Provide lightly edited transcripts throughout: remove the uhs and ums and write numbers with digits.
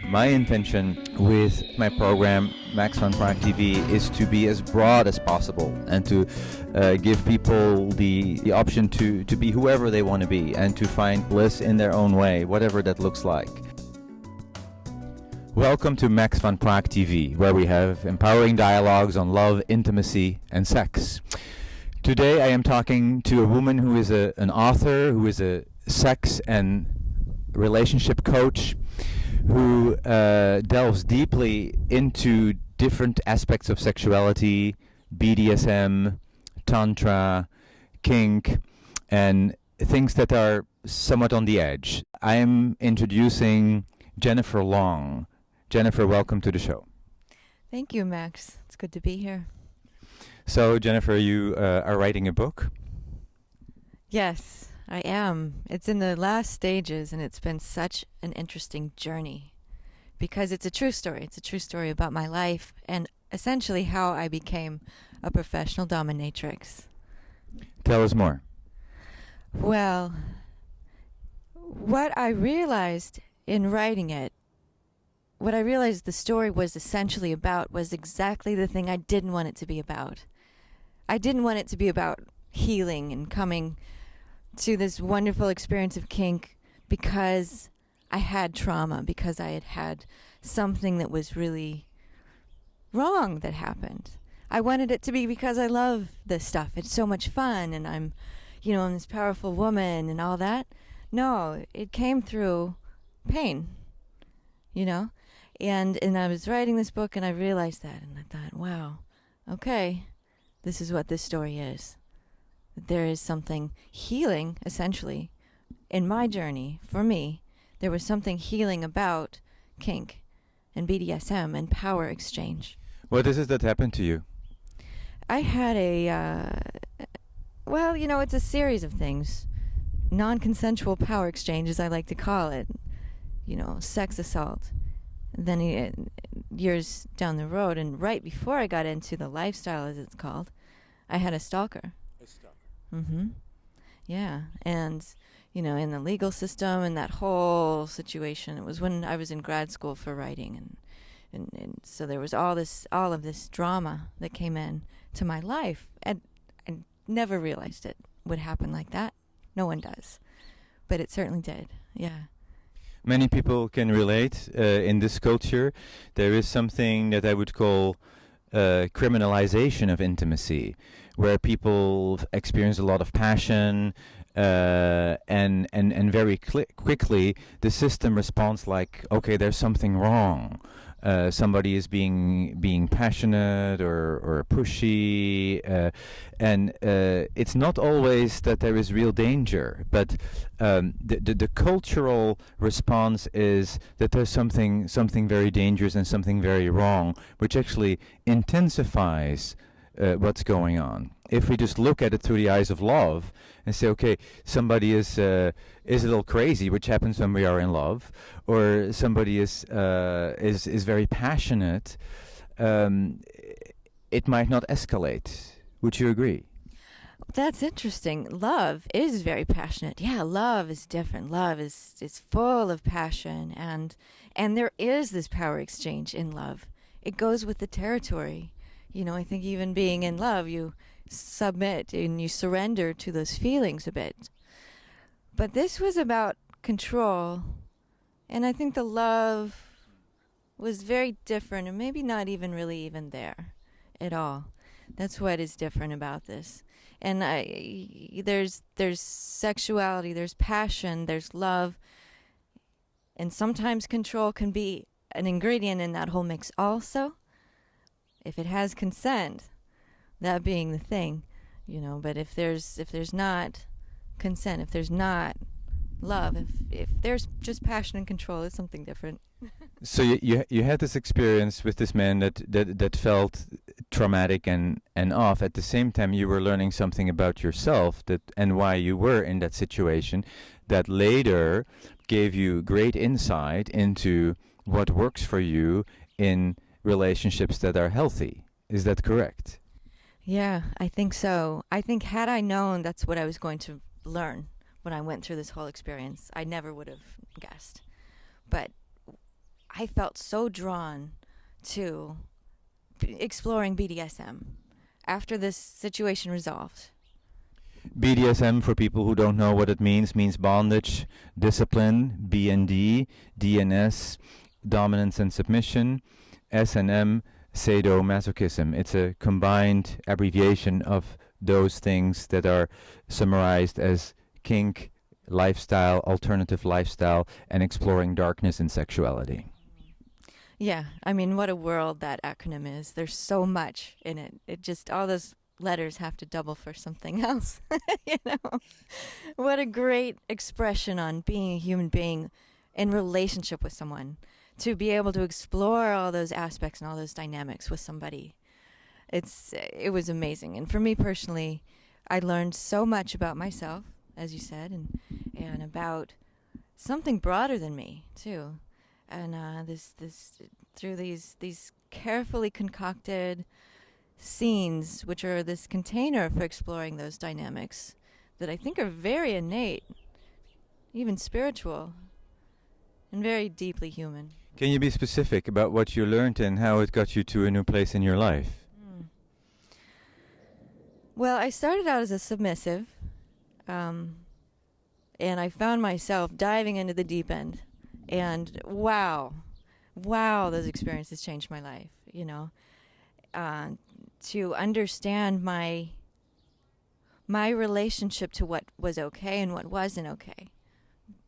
My intention with my program, Max on Praag TV, is to be as broad as possible and to give people the option to be whoever they want to be and to find bliss in their own way, whatever that looks like. Welcome to Max van Praag TV, where we have empowering dialogues on love, intimacy, and sex. Today I am talking to a woman who is an author, who is a sex and relationship coach, who delves deeply into different aspects of sexuality, BDSM, Tantra, kink, and things that are somewhat on the edge. I am introducing Jennifer Long. Jennifer, welcome to the show. Thank you, Max. It's good to be here. So, Jennifer, you are writing a book? Yes, I am. It's in the last stages, and it's been such an interesting journey because it's a true story. It's a true story about my life and essentially how I became a professional dominatrix. Tell us more. Well, what I realized in writing it, what I realized the story was essentially about was exactly the thing I didn't want it to be about. I didn't want it to be about healing and coming to this wonderful experience of kink because I had trauma, because I had had something that was really wrong that happened. I wanted it to be because I love this stuff. It's so much fun and I'm this powerful woman and all that. No, it came through pain, And I was writing this book and I realized that and I thought, wow, okay, this is what this story is. There is something healing, essentially, in my journey, for me. There was something healing about kink and BDSM and power exchange. What is it that happened to you? I had it's a series of things. Non-consensual power exchange, as I like to call it. Sex assault. Then years down the road, and right before I got into the lifestyle, as it's called, I had a stalker. Mm-hmm. Yeah. And, in the legal system and that whole situation, it was when I was in grad school for writing. And so there was all of this drama that came in to my life. And I never realized it would happen like that. No one does. But it certainly did. Yeah. Many people can relate in this culture. There is something that I would call criminalization of intimacy, where people experience a lot of passion, and very quickly the system responds like, okay, there's something wrong. Somebody is being passionate or pushy, and it's not always that there is real danger, but the cultural response is that there's something very dangerous and something very wrong, which actually intensifies what's going on. If we just look at it through the eyes of love and say, okay, somebody is a little crazy, which happens when we are in love, or somebody is very passionate, it might not escalate. Would you agree? That's interesting. Love is very passionate. Yeah, love is different. Love is full of passion, and there is this power exchange in love. It goes with the territory. I think even being in love, you submit and you surrender to those feelings a bit. But this was about control, and I think the love was very different, and maybe not even really even there at all. That's what is different about this. And there's sexuality, there's passion, there's love, and sometimes control can be an ingredient in that whole mix also. If it has consent, that being the thing, but if there's not consent, if there's not love, if there's just passion and control, it's something different. So you had this experience with this man that felt traumatic and off. At the same time, you were learning something about yourself and why you were in that situation that later gave you great insight into what works for you in relationships that are healthy. Is that correct? Yeah, I think so. I think had I known that's what I was going to learn when I went through this whole experience, I never would have guessed. But I felt so drawn to exploring BDSM after this situation resolved. BDSM, for people who don't know what it means bondage, discipline, BND, DNS, dominance and submission, SNM, sadomasochism. It's a combined abbreviation of those things that are summarized as kink, lifestyle, alternative lifestyle, and exploring darkness and sexuality. Yeah, I mean, what a world that acronym is. There's so much in it. It just, all those letters have to double for something else. You know, what a great expression on being a human being in relationship with someone, to be able to explore all those aspects and all those dynamics with somebody. It was amazing. And for me personally, I learned so much about myself, as you said, and about something broader than me too. And this through these carefully concocted scenes, which are this container for exploring those dynamics that I think are very innate, even spiritual, and very deeply human. Can you be specific about what you learned and how it got you to a new place in your life? Well, I started out as a submissive, and I found myself diving into the deep end. And wow, those experiences changed my life, you know. To understand my relationship to what was okay and what wasn't okay,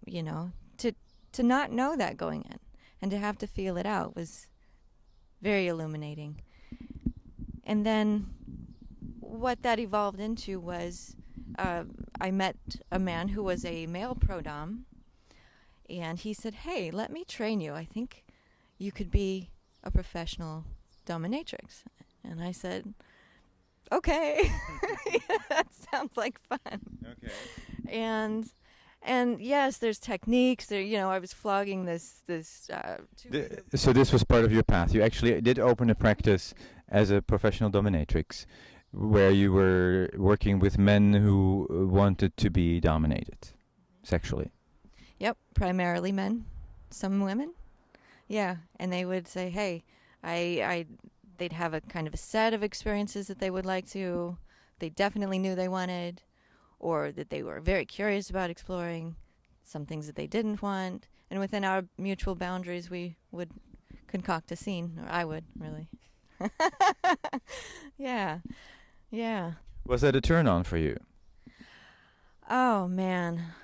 you know, to not know that going in and to have to feel it out was very illuminating. And then what that evolved into was I met a man who was a male pro-dom, and he said, "Hey, let me train you. I think you could be a professional dominatrix." And I said, "Okay." That sounds like fun. Okay. And yes, there's techniques. There, you know, I was flogging this. So this was part of your path. You actually did open a practice as a professional dominatrix, where you were working with men who wanted to be dominated sexually. Yep, primarily men, some women. Yeah, and they would say, "Hey, they'd have a kind of a set of experiences that they would like to. They definitely knew they wanted, or that they were very curious about exploring. Some things that they didn't want, and within our mutual boundaries, we would concoct a scene, or I would really." Yeah. Was that a turn on for you? Oh man.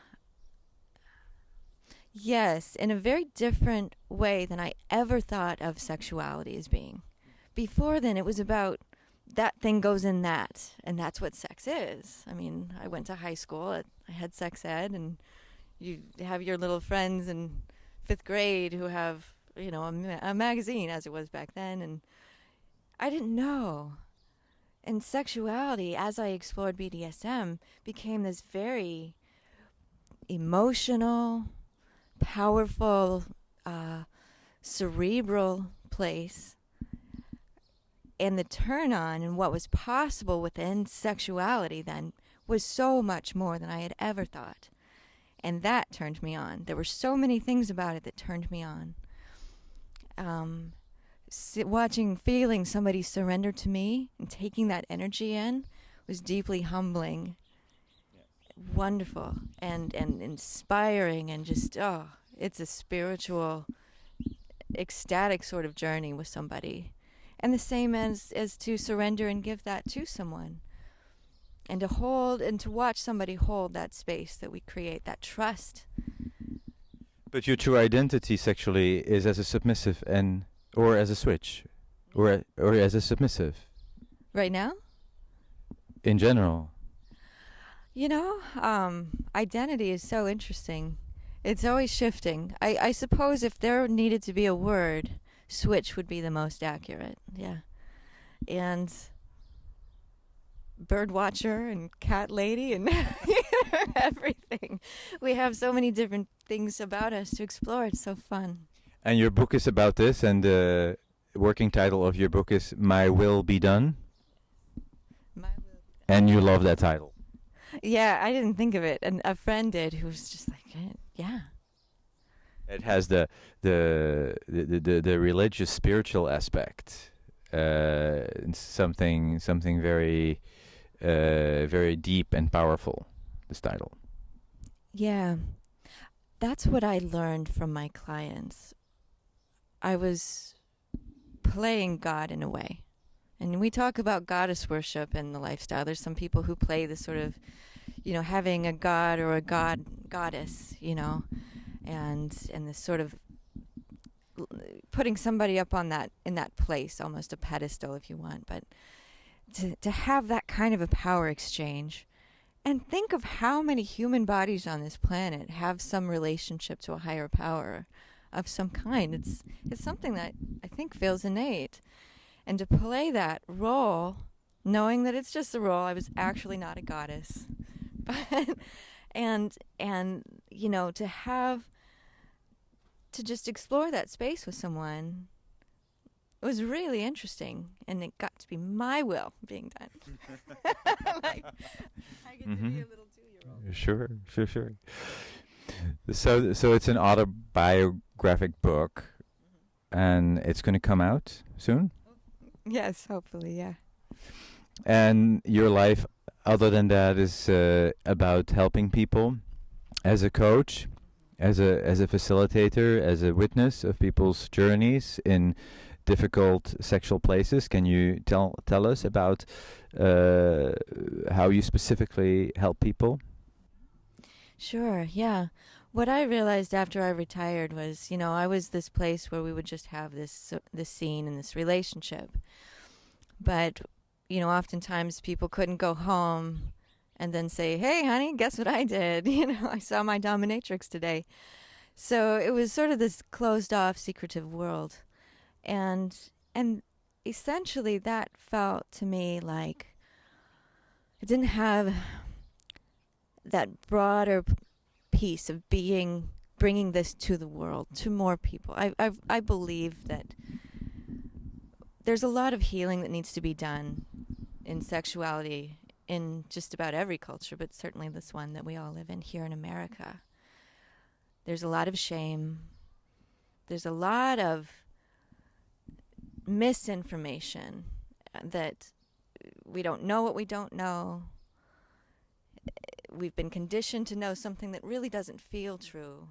Yes, in a very different way than I ever thought of sexuality as being. Before then, it was about that thing goes in that, and that's what sex is. I mean, I went to high school, I had sex ed, and you have your little friends in 5th grade who have, you know, a magazine, as it was back then, and I didn't know. And sexuality, as I explored BDSM, became this very emotional, powerful, cerebral place. And the turn on and what was possible within sexuality then was so much more than I had ever thought. And that turned me on. There were so many things about it that turned me on. Feeling somebody surrender to me and taking that energy in was deeply humbling, wonderful, and inspiring, and just, it's a spiritual, ecstatic sort of journey with somebody. And the same as to surrender and give that to someone. And to hold and to watch somebody hold that space that we create, that trust. But your true identity sexually is as a submissive or as a switch, or as a submissive. Right now? In general. You know, identity is so interesting. It's always shifting. I suppose if there needed to be a word, switch would be the most accurate. Yeah. And bird watcher and cat lady and everything. We have so many different things about us to explore. It's so fun. And your book is about this, and the working title of your book is My Will Be Done. My will. And you love that title. Yeah, I didn't think of it. And a friend did, who was just like, yeah. It has the religious spiritual aspect. It's something very very deep and powerful. This title. Yeah, that's what I learned from my clients. I was playing God in a way. And we talk about goddess worship in the lifestyle. There's some people who play this sort of, having a god or a goddess, and this sort of putting somebody up on that, in that place, almost a pedestal if you want. But to have that kind of a power exchange, and think of how many human bodies on this planet have some relationship to a higher power of some kind. It's something that I think feels innate. And to play that role, knowing that it's just a role, I was actually not a goddess. But, and to just explore that space with someone, it was really interesting, and it got to be my will being done. Like, I get to be a little 2-year-old. Sure. So it's an autobiographic book, and it's going to come out soon? Yes, hopefully, yeah. And your life, other than that, is about helping people as a coach, as a facilitator, as a witness of people's journeys in difficult sexual places. Can you tell us about how you specifically help people? Sure, yeah. What I realized after I retired was, I was this place where we would just have this scene and this relationship. But, oftentimes people couldn't go home and then say, hey, honey, guess what I did? I saw my dominatrix today. So it was sort of this closed-off, secretive world. And essentially that felt to me like it didn't have that broader piece of bringing this to the world, to more people. I believe that there's a lot of healing that needs to be done in sexuality in just about every culture, but certainly this one that we all live in here in America. There's a lot of shame. There's a lot of misinformation that we don't know what we don't know. We've been conditioned to know something that really doesn't feel true.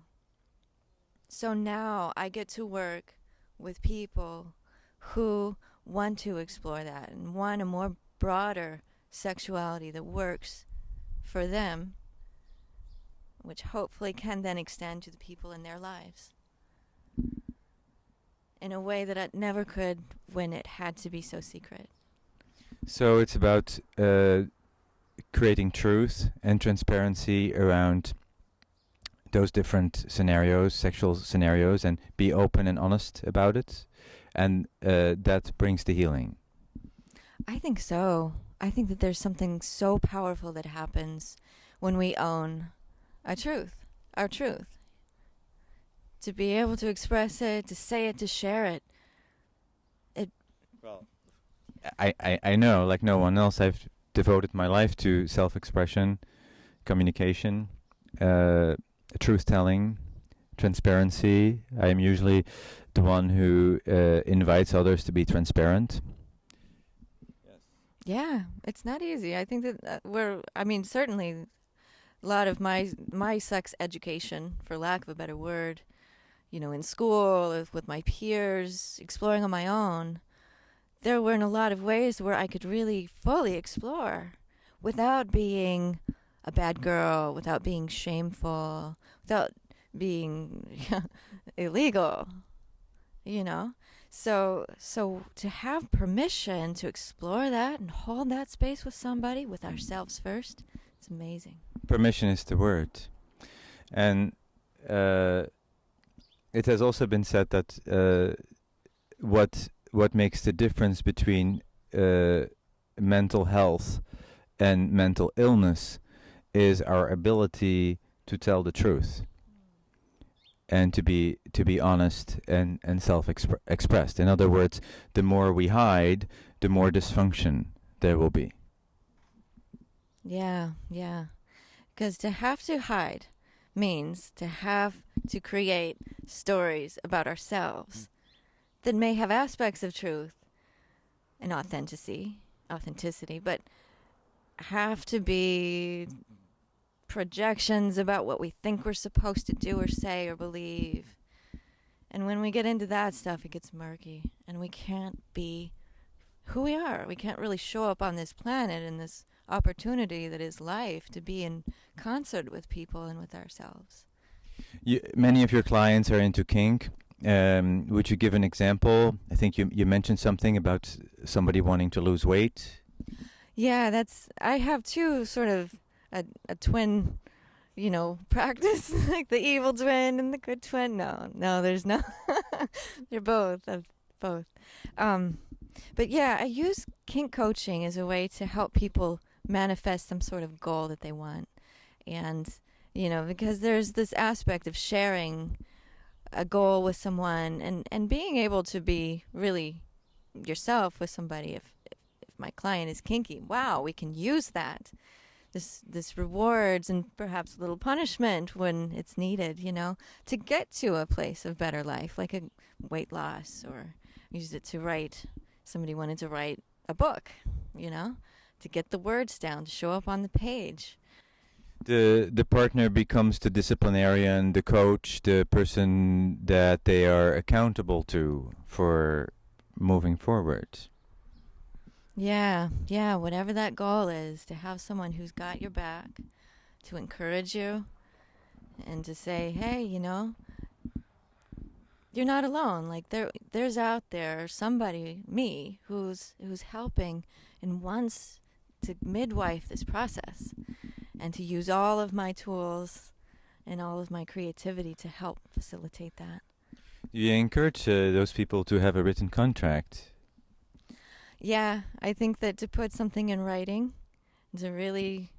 So now I get to work with people who want to explore that and want a more broader sexuality that works for them, which hopefully can then extend to the people in their lives in a way that it never could when it had to be so secret. So it's about creating truth and transparency around those different scenarios, sexual scenarios, and be open and honest about it, and that brings the healing. I think so. I think that there's something so powerful that happens when we own our truth. To be able to express it, to say it, to share it. Well, I know, like no one else, I've devoted my life to self-expression, communication, truth-telling, transparency. I am usually the one who invites others to be transparent. Yeah, it's not easy. I think that certainly a lot of my sex education, for lack of a better word, in school, with my peers, exploring on my own, there weren't a lot of ways where I could really fully explore without being a bad girl, without being shameful, without being illegal, So to have permission to explore that and hold that space with somebody, with ourselves first, it's amazing. Permission is the word. And it has also been said that what makes the difference between mental health and mental illness is our ability to tell the truth and to be honest and self-expressed. In other words, the more we hide, the more dysfunction there will be. Yeah. Because to have to hide means to have to create stories about ourselves that may have aspects of truth and authenticity, but have to be projections about what we think we're supposed to do or say or believe. And when we get into that stuff, it gets murky, and we can't be who we are. We can't really show up on this planet in this opportunity that is life to be in concert with people and with ourselves. Many of your clients are into kink. Would you give an example? I think you mentioned something about somebody wanting to lose weight. Yeah, I have two sort of a twin, practice, like the evil twin and the good twin. No, there's no. They're both. But yeah, I use kink coaching as a way to help people manifest some sort of goal that they want. And, because there's this aspect of sharing a goal with someone and being able to be really yourself with somebody. If my client is kinky, wow, we can use that. This rewards and perhaps a little punishment when it's needed, to get to a place of better life, like a weight loss, or use it to write. Somebody wanted to write a book, to get the words down, to show up on the page. The partner becomes the disciplinarian, the coach, the person that they are accountable to for moving forward. Yeah, whatever that goal is, to have someone who's got your back, to encourage you, and to say, hey, you're not alone. Like there's out there somebody, me, who's helping and wants to midwife this process, and to use all of my tools and all of my creativity to help facilitate that. You encourage those people to have a written contract. Yeah, I think that to put something in writing, to really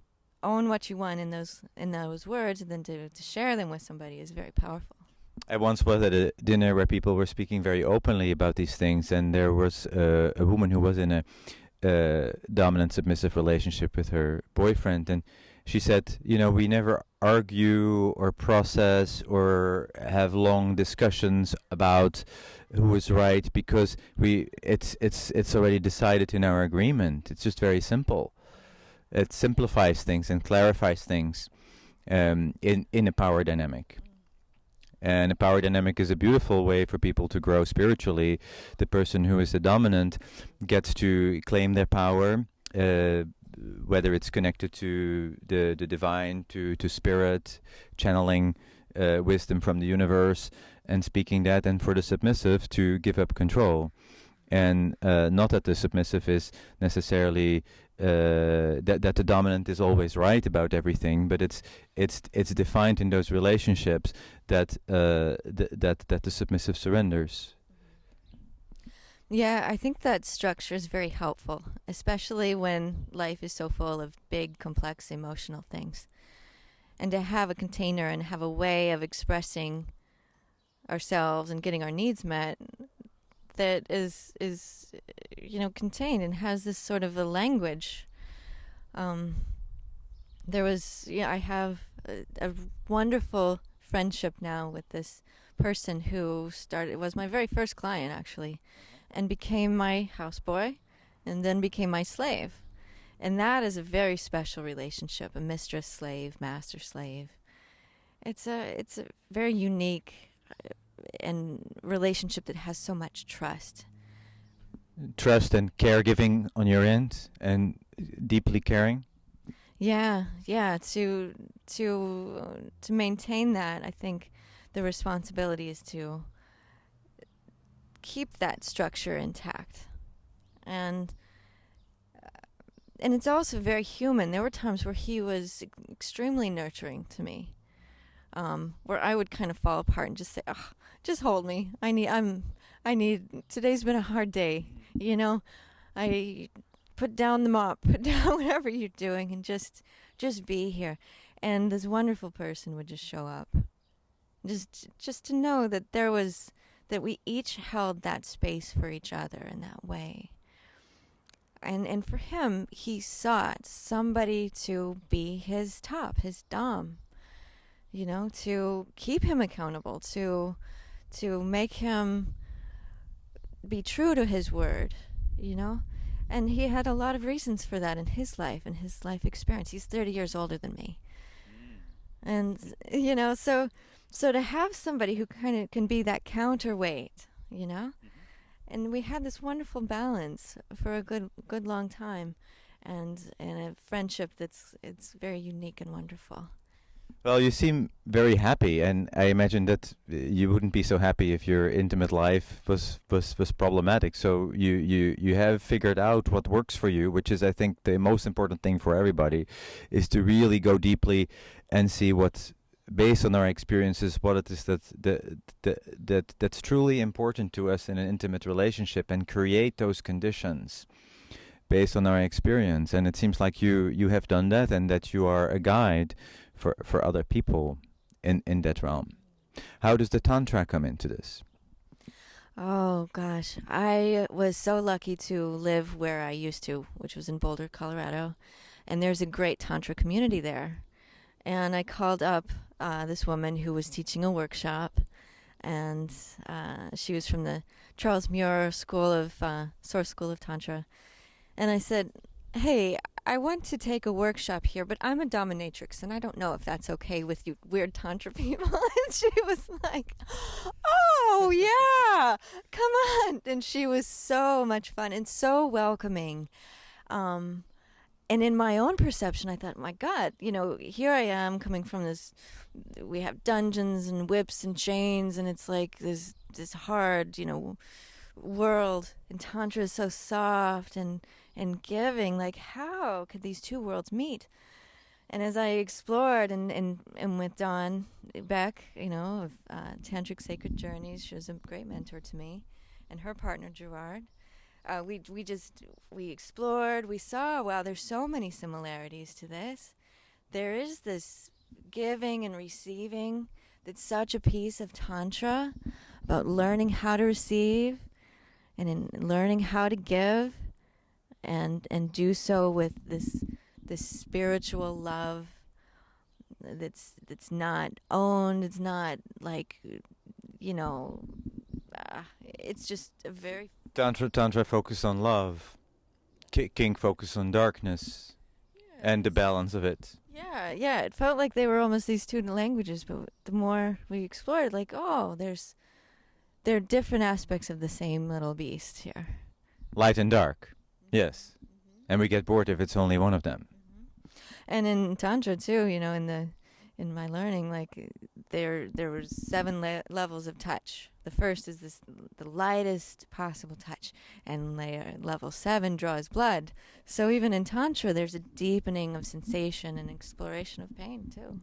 own what you want in those words, and then to share them with somebody is very powerful. I once was at a dinner where people were speaking very openly about these things, and there was a woman who was in a dominant submissive relationship with her boyfriend, and she said, we never argue or process or have long discussions about who is right, because it's already decided in our agreement. It's just very simple. It simplifies things and clarifies things in a power dynamic. And a power dynamic is a beautiful way for people to grow spiritually. The person who is the dominant gets to claim their power, whether it's connected to the divine, to spirit, channeling wisdom from the universe, and speaking that, and for the submissive to give up control. And not that the submissive is necessarily that the dominant is always right about everything, but it's defined in those relationships that that the submissive surrenders. Yeah, I think that structure is very helpful, especially when life is so full of big, complex emotional things. And to have a container and have a way of expressing ourselves and getting our needs met that is contained and has this sort of a language. I have a wonderful friendship now with this person who was my very first client, actually, and became my houseboy, and then became my slave. And that is a very special relationship, a mistress-slave, master-slave. It's a very unique and relationship that has so much trust. Trust and caregiving on your end, and deeply caring. Yeah. To maintain that, I think the responsibility is to keep that structure intact, and it's also very human. There were times where he was extremely nurturing to me, where I would kind of fall apart and just say, "Oh, just hold me. I need. Today's been a hard day. I put down the mop, put down whatever you're doing, and just be here." And this wonderful person would just show up, just to know that that we each held that space for each other in that way. And for him, he sought somebody to be his top, his dom. to keep him accountable, to make him be true to his word, And he had a lot of reasons for that in his life and his life experience. He's 30 years older than me. And, so to have somebody who kind of can be that counterweight, and we had this wonderful balance for a good long time, and a friendship it's very unique and wonderful. Well, you seem very happy, and I imagine that you wouldn't be so happy if your intimate life was problematic. So you have figured out what works for you, which is, I think, the most important thing for everybody, is to really go deeply and see what's based on our experiences, what it is that's truly important to us in an intimate relationship, and create those conditions based on our experience. And it seems like you have done that, and that you are a guide for other people in that realm. How does the Tantra come into this? Oh, gosh. I was so lucky to live where I used to, which was in Boulder, Colorado. And there's a great Tantra community there. And I called up this woman who was teaching a workshop. And she was from the Charles Muir Source School of Tantra. And I said, hey, I want to take a workshop here, but I'm a dominatrix, and I don't know if that's okay with you weird Tantra people. And she was like, oh, yeah, come on. And she was so much fun and so welcoming. And in my own perception, I thought, my God, here I am coming from this, we have dungeons and whips and chains, and it's like this hard, world, and Tantra is so soft and giving. Like, how could these two worlds meet? And as I explored and with Dawn Beck, of Tantric Sacred Journeys, she was a great mentor to me, and her partner Gerard, we explored. We saw, wow, there's so many similarities to this. There is this giving and receiving that's such a piece of Tantra, about learning how to receive and in learning how to give, and do so with this spiritual love that's not owned. It's not like, it's just a very Tantra focus on love, King focus on darkness, and the balance of it. Yeah, it felt like they were almost these two languages, but the more we explored, like, there are different aspects of the same little beast here. Light and dark, yes. And we get bored if it's only one of them. And in Tantra too, in my learning, like there were 7 levels of touch. The first is the lightest possible touch, and level 7 draws blood. So even in Tantra, there's a deepening of sensation and exploration of pain too.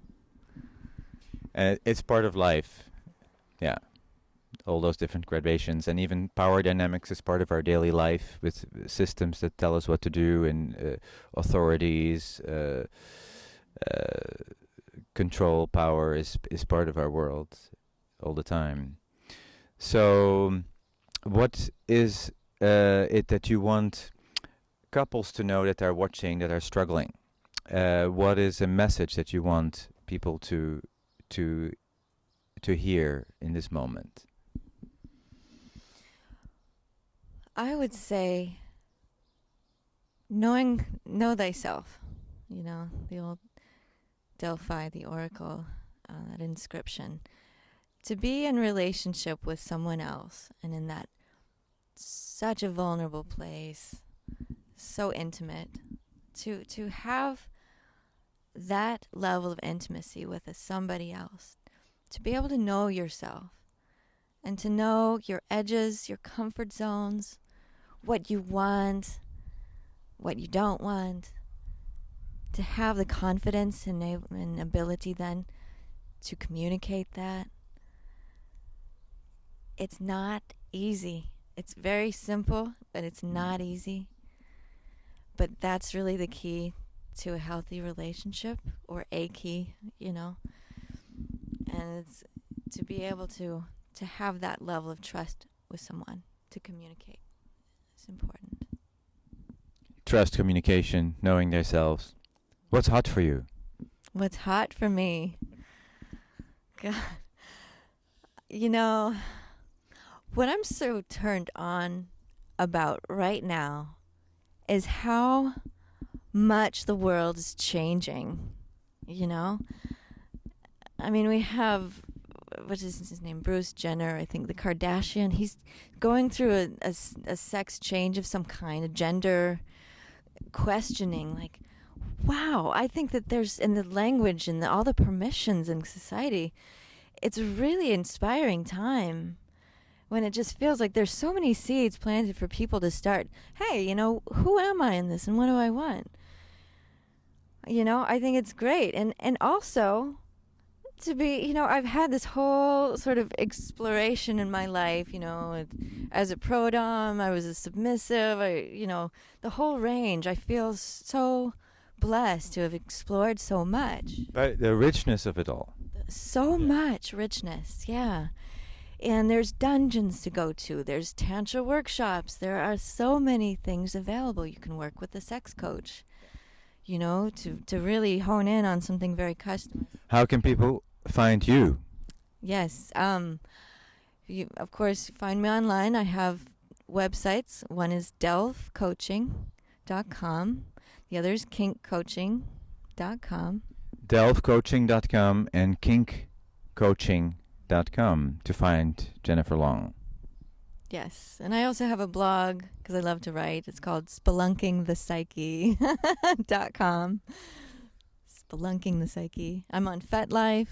It's part of life, yeah. All those different gradations, and even power dynamics is part of our daily life, with systems that tell us what to do, and authorities, control, power is part of our world all the time. So what is it that you want couples to know that are watching, that are struggling? What is a message that you want people to hear in this moment? I would say know thyself. The old Delphi, the oracle, that inscription. To be in relationship with someone else, and in that such a vulnerable place, so intimate, to have that level of intimacy with somebody else, to be able to know yourself, and to know your edges, your comfort zones, what you want, what you don't want, to have the confidence and ability then to communicate that. It's not easy. It's very simple, but it's not easy. But that's really the key to a healthy relationship, or a key, And it's to be able to have that level of trust with someone, to communicate. It's important. Trust, communication, knowing themselves. What's hot for you? What's hot for me? God. You know, what I'm so turned on about right now is how much the world is changing, you know? I mean, we have, what is his name, Bruce Jenner, I think, the Kardashian. He's going through a sex change of some kind, a gender questioning. Like, wow, I think that there's, in the language and all the permissions in society, it's a really inspiring time when it just feels like there's so many seeds planted for people to start, hey, you know, who am I in this and what do I want? You know, I think it's great. And also to be, you know, I've had this whole sort of exploration in my life, you know, as a pro-dom, I was a submissive, you know, the whole range. I feel so blessed to have explored so much. But the richness of it all. So much richness, yeah. And there's dungeons to go to. There's tantra workshops. There are so many things available. You can work with a sex coach, you know, to really hone in on something very customized. How can people find you? Yes. You, of course, find me online. I have websites. One is delvecoaching.com. The other is kinkcoaching.com. delvecoaching.com and kinkcoaching.com to find Jennifer Long. Yes, and I also have a blog because I love to write. It's called spelunkingthepsyche.com. Spelunking the Psyche. I'm on FetLife.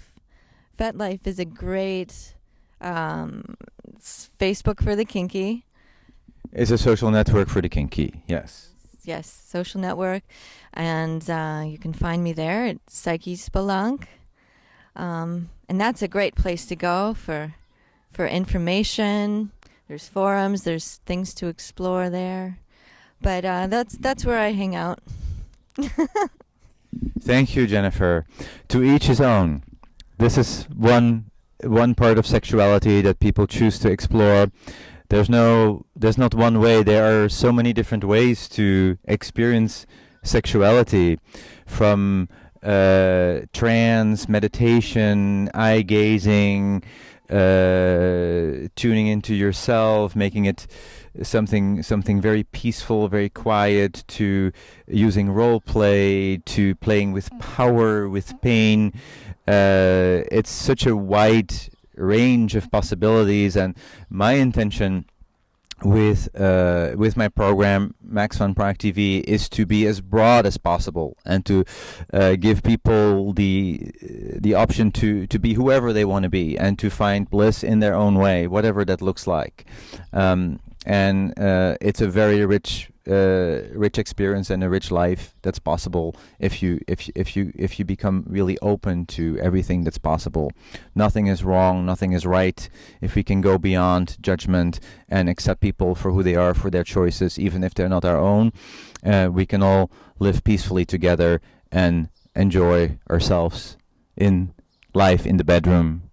FetLife is a great Facebook for the kinky. It's a social network for the kinky, yes. Yes, social network. And you can find me there at Psyche Spelunk. And that's a great place to go for information. There's forums, there's things to explore there. But that's where I hang out. Thank you, Jennifer. To each his own. This is one part of sexuality that people choose to explore. There's not one way. There are so many different ways to experience sexuality, from trance, meditation, eye gazing, tuning into yourself, making it something very peaceful, very quiet, to using role play, to playing with power, with pain. It's such a wide range of possibilities, and my intention with my program Max Fun Praag TV is to be as broad as possible and to give people the option to be whoever they want to be and to find bliss in their own way, whatever that looks like. And it's a very rich experience and a rich life that's possible if you become really open to everything that's possible. Nothing is wrong, nothing is right. If we can go beyond judgment and accept people for who they are, for their choices, even if they're not our own, we can all live peacefully together and enjoy ourselves in life in the bedroom.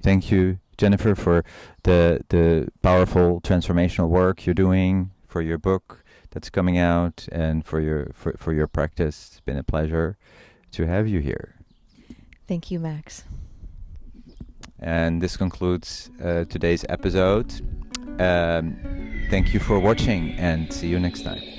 Thank you, Jennifer, for the powerful transformational work you're doing, for your book that's coming out, and for your practice. It's been a pleasure to have you here. Thank you, Max. And this concludes today's episode. Thank you for watching, and see you next time.